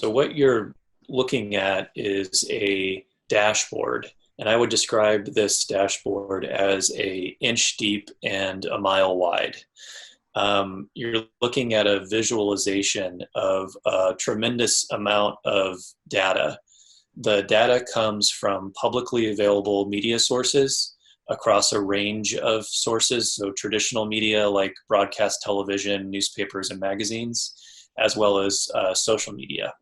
So what you're looking at is a dashboard, and I would describe this dashboard as a inch deep and a mile wide. You're looking at a visualization of a tremendous amount of data. The data comes from publicly available media sources across a range of sources, so traditional media like broadcast television, newspapers, and magazines, as well as social media.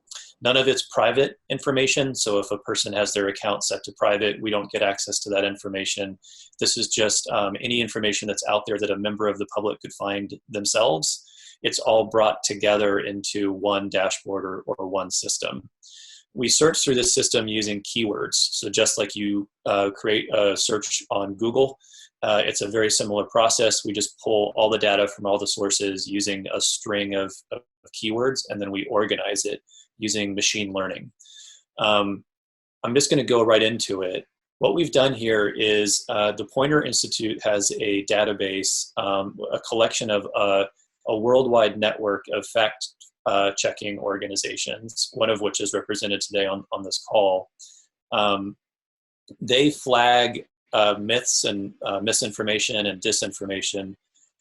None of it's private information, so if a person has their account set to private, we don't get access to that information. This is just any information that's out there that a member of the public could find themselves. It's all brought together into one dashboard or one system. We search through this system using keywords. So just like you create a search on Google, it's a very similar process. We just pull all the data from all the sources using a string of keywords, and then we organize it using machine learning. I'm just going to go right into it. What we've done here is the Poynter Institute has a database, a collection of a worldwide network of fact-checking organizations, one of which is represented today on this call. They flag myths and misinformation and disinformation.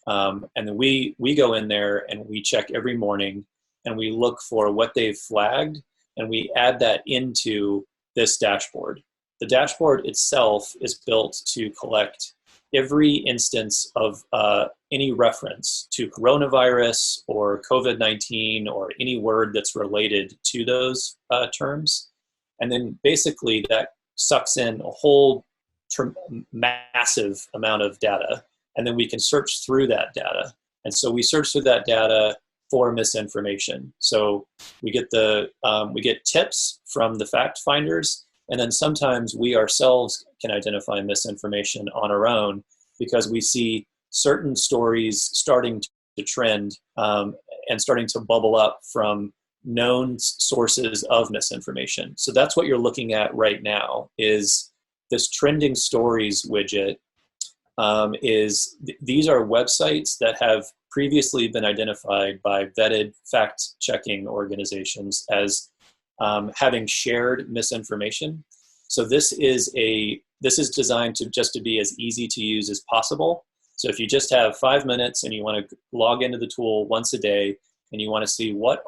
And then we go in there and we check every morning and we look for what they've flagged and we add that into this dashboard. The dashboard itself is built to collect every instance of any reference to coronavirus or COVID-19 or any word that's related to those terms. And then basically that sucks in a whole massive amount of data. And then we can search through that data. And so we search through that data for misinformation. So we get we get tips from the fact finders, and then sometimes we ourselves can identify misinformation on our own because we see certain stories starting to trend and starting to bubble up from known sources of misinformation. So that's what you're looking at right now is this trending stories widget. These are websites that have previously been identified by vetted fact-checking organizations as having shared misinformation. So this is designed to be as easy to use as possible. So if you just have 5 minutes and you want to log into the tool once a day and you want to see what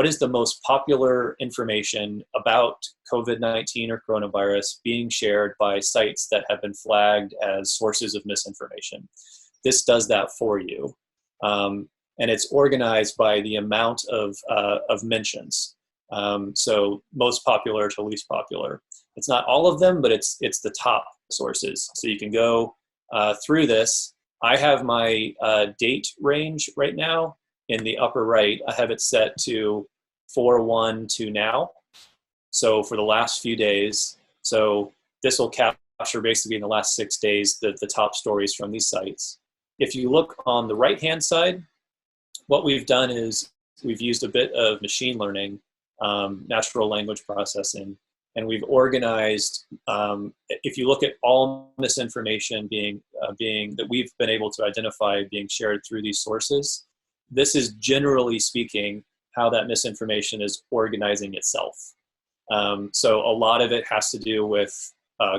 is the most popular information about COVID-19 or coronavirus being shared by sites that have been flagged as sources of misinformation. This does that for you. And it's organized by the amount of mentions. So most popular to least popular. It's not all of them, but it's the top sources. So you can go through this. I have my date range right now in the upper right. I have it set to 4/1 to now. So for the last few days. So this will capture basically in the last 6 days the top stories from these sites. If you look on the right-hand side, what we've done is we've used a bit of machine learning, natural language processing, and we've organized, if you look at all misinformation being that we've been able to identify being shared through these sources, this is generally speaking how that misinformation is organizing itself. So a lot of it has to do with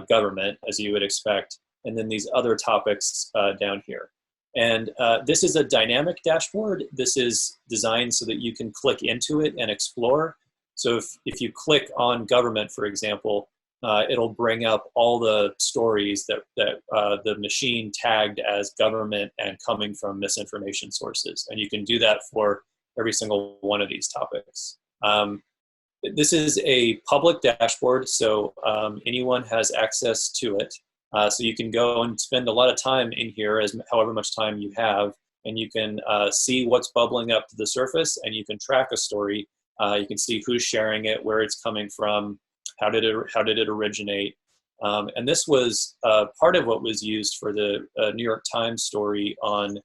government, as you would expect, and then these other topics down here. And this is a dynamic dashboard. This is designed so that you can click into it and explore. So if you click on government, for example, it'll bring up all the stories that the machine tagged as government and coming from misinformation sources. And you can do that for every single one of these topics. This is a public dashboard, so anyone has access to it. So you can go and spend a lot of time in here, however much time you have, and you can see what's bubbling up to the surface, and you can track a story. You can see who's sharing it, where it's coming from, how did it originate, and this was part of what was used for the New York Times story on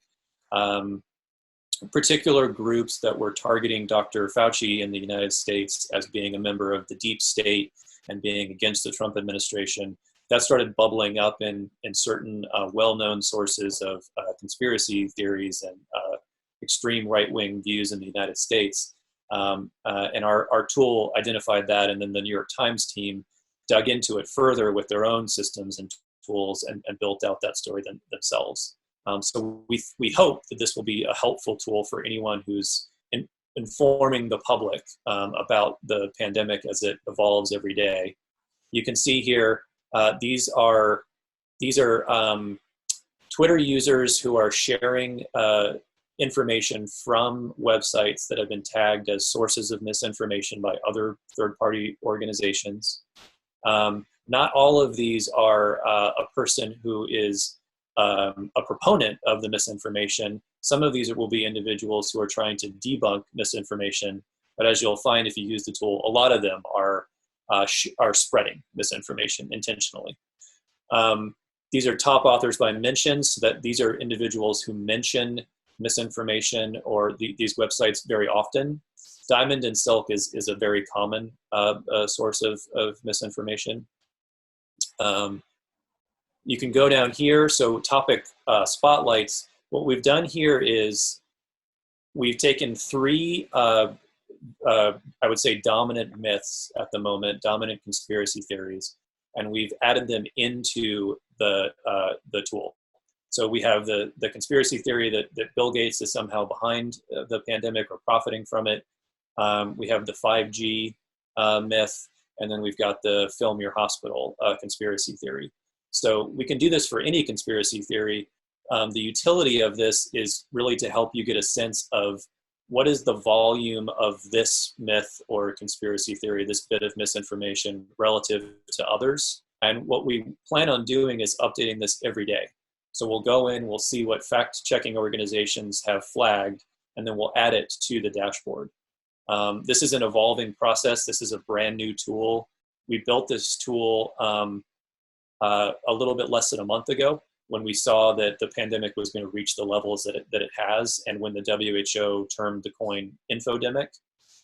particular groups that were targeting Dr. Fauci in the United States as being a member of the deep state and being against the Trump administration. That started bubbling up in certain well-known sources of conspiracy theories and extreme right-wing views in the United States. And our tool identified that, and then the New York Times team dug into it further with their own systems and tools and built out that story themselves. So we hope that this will be a helpful tool for anyone who's informing the public about the pandemic as it evolves every day. You can see here, these are Twitter users who are sharing information from websites that have been tagged as sources of misinformation by other third-party organizations. Not all of these are a person who is a proponent of the misinformation. Some of these will be individuals who are trying to debunk misinformation, but as you'll find if you use the tool, a lot of them are spreading misinformation intentionally. These are top authors by mentions, so that these are individuals who mention misinformation or these websites very often. Diamond and Silk is a very common source of misinformation. You can go down here, so topic spotlights. What we've done here is we've taken three, I would say, dominant myths at the moment, dominant conspiracy theories, and we've added them into the tool. So we have the conspiracy theory that Bill Gates is somehow behind the pandemic or profiting from it. We have the 5G myth, and then we've got the film your hospital conspiracy theory. So we can do this for any conspiracy theory. The utility of this is really to help you get a sense of what is the volume of this myth or conspiracy theory, this bit of misinformation relative to others. And what we plan on doing is updating this every day. So we'll go in, we'll see what fact-checking organizations have flagged, and then we'll add it to the dashboard. This is an evolving process. This is a brand new tool. We built this tool a little bit less than a month ago when we saw that the pandemic was going to reach the levels that it has, and when the WHO termed the coin infodemic.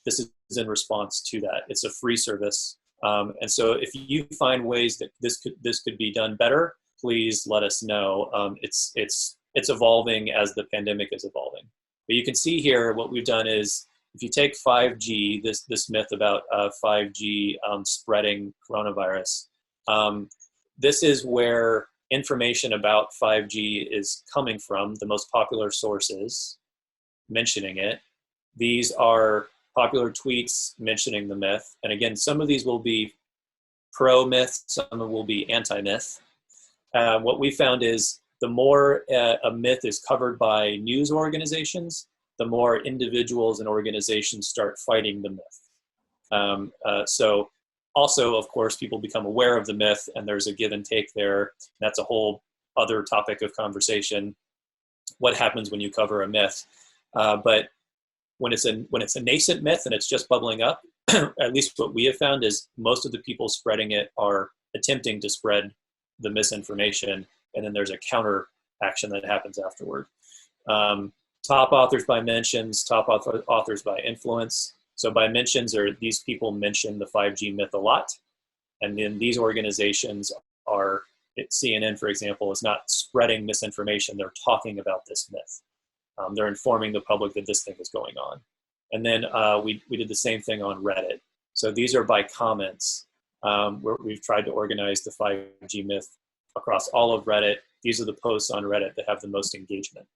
This is in response to that. It's a free service. And so if you find ways that this could be done better, please let us know. It's evolving as the pandemic is evolving. But you can see here what we've done is, if you take 5G, this myth about 5G spreading coronavirus, this is where information about 5G is coming from, the most popular sources mentioning it. These are popular tweets mentioning the myth. And again, some of these will be pro-myth, some will be anti-myth. What we found is the more a myth is covered by news organizations, the more individuals and organizations start fighting the myth. So also, of course, people become aware of the myth, and there's a give and take there. That's a whole other topic of conversation. What happens when you cover a myth? But when it's a nascent myth and it's just bubbling up, at least what we have found is most of the people spreading it are attempting to spread the misinformation, and then there's a counter action that happens afterward. Top authors by mentions, top authors by influence. So by mentions are these people mention the 5G myth a lot, and then these organizations are, CNN, for example, is not spreading misinformation, they're talking about this myth. They're informing the public that this thing is going on. And then we did the same thing on Reddit. So these are by comments, where we've tried to organize the 5G myth across all of Reddit. These are the posts on Reddit that have the most engagement.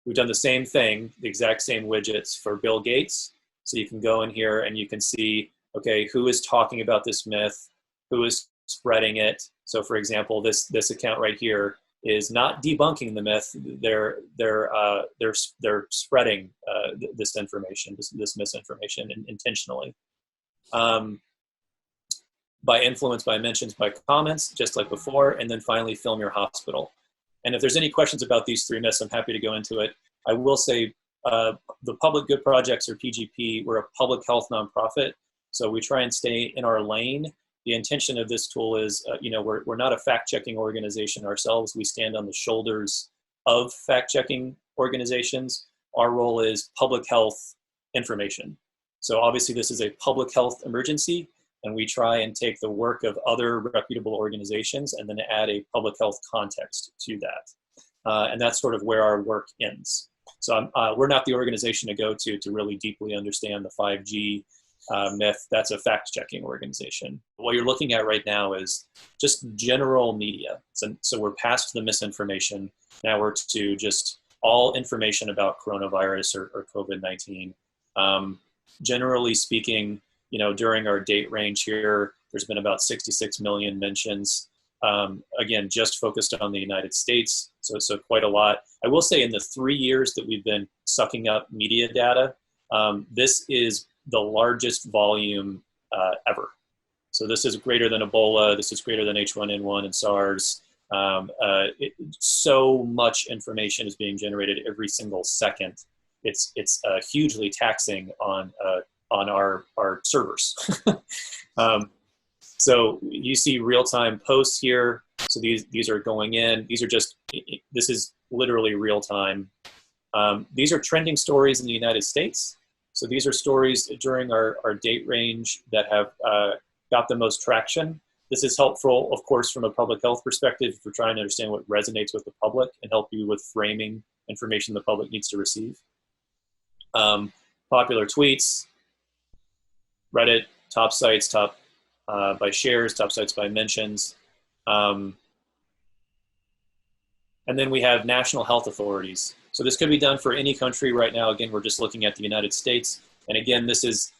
We've done the same thing, the exact same widgets for Bill Gates. So you can go in here and you can see, okay, who is talking about this myth, who is spreading it. So for example, this account right here is not debunking the myth. They're spreading this information, this misinformation intentionally. By influence, by mentions, by comments, just like before, and then finally film your hospital. And if there's any questions about these three myths, I'm happy to go into it. I will say the Public Good Projects, or PGP, we're a public health nonprofit, so we try and stay in our lane. The intention of this tool is, we're not a fact-checking organization ourselves. We stand on the shoulders of fact-checking organizations. Our role is public health information. So obviously this is a public health emergency, and we try and take the work of other reputable organizations and then add a public health context to that. And that's sort of where our work ends. So we're not the organization to go to really deeply understand the 5G myth. That's a fact-checking organization. What you're looking at right now is just general media. So we're past the misinformation. Now we're to just all information about coronavirus or COVID-19. Generally speaking, during our date range here, there's been about 66 million mentions. Again, just focused on the United States, so quite a lot. I will say in the 3 years that we've been sucking up media data, this is the largest volume ever. So this is greater than Ebola, this is greater than H1N1 and SARS. So much information is being generated every single second. It's hugely taxing on our servers. So you see real-time posts here. So these are going in. This is literally real-time. These are trending stories in the United States. So these are stories during our date range that have got the most traction. This is helpful, of course, from a public health perspective if you're trying to understand what resonates with the public and help you with framing information the public needs to receive. Popular tweets, Reddit, top sites, top by shares, top sites by mentions. And then we have national health authorities. So this could be done for any country right now. Again, we're just looking at the United States. And again, this is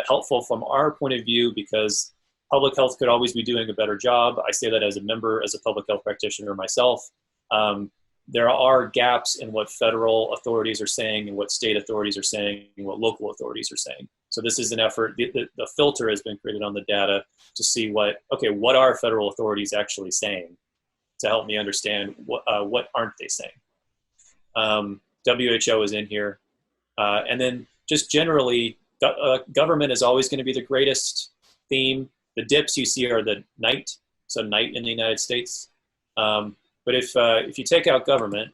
helpful from our point of view because public health could always be doing a better job. I say that as a member, as a public health practitioner myself. There are gaps in what federal authorities are saying and what state authorities are saying and what local authorities are saying. So this is an effort, the filter has been created on the data to see what are federal authorities actually saying to help me understand what aren't they saying. WHO is in here. And then just generally, government is always going to be the greatest theme. The dips you see are the night, so night in the United States. But if you take out government,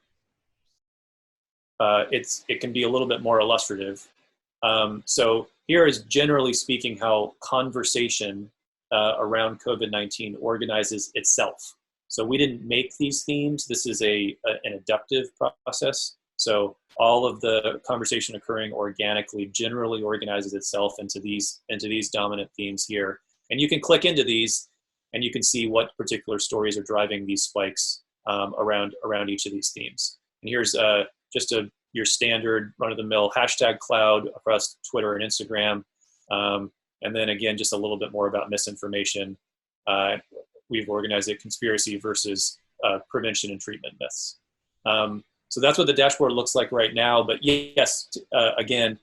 it can be a little bit more illustrative. So here is generally speaking how conversation around COVID-19 organizes itself. So we didn't make these themes. This is an adaptive process. So all of the conversation occurring organically generally organizes itself into these dominant themes here. And you can click into these and you can see what particular stories are driving these spikes around each of these themes. And here's just your standard run-of-the-mill hashtag cloud across Twitter and Instagram. And then again, just a little bit more about misinformation. We've organized it conspiracy versus prevention and treatment myths. So that's what the dashboard looks like right now. But yes, again,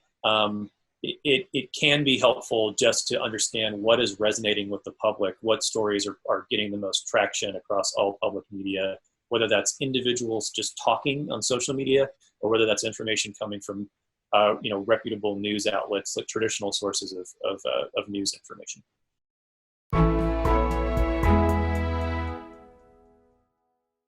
it can be helpful just to understand what is resonating with the public, what stories are getting the most traction across all public media, whether that's individuals just talking on social media or whether that's information coming from reputable news outlets like traditional sources of news information.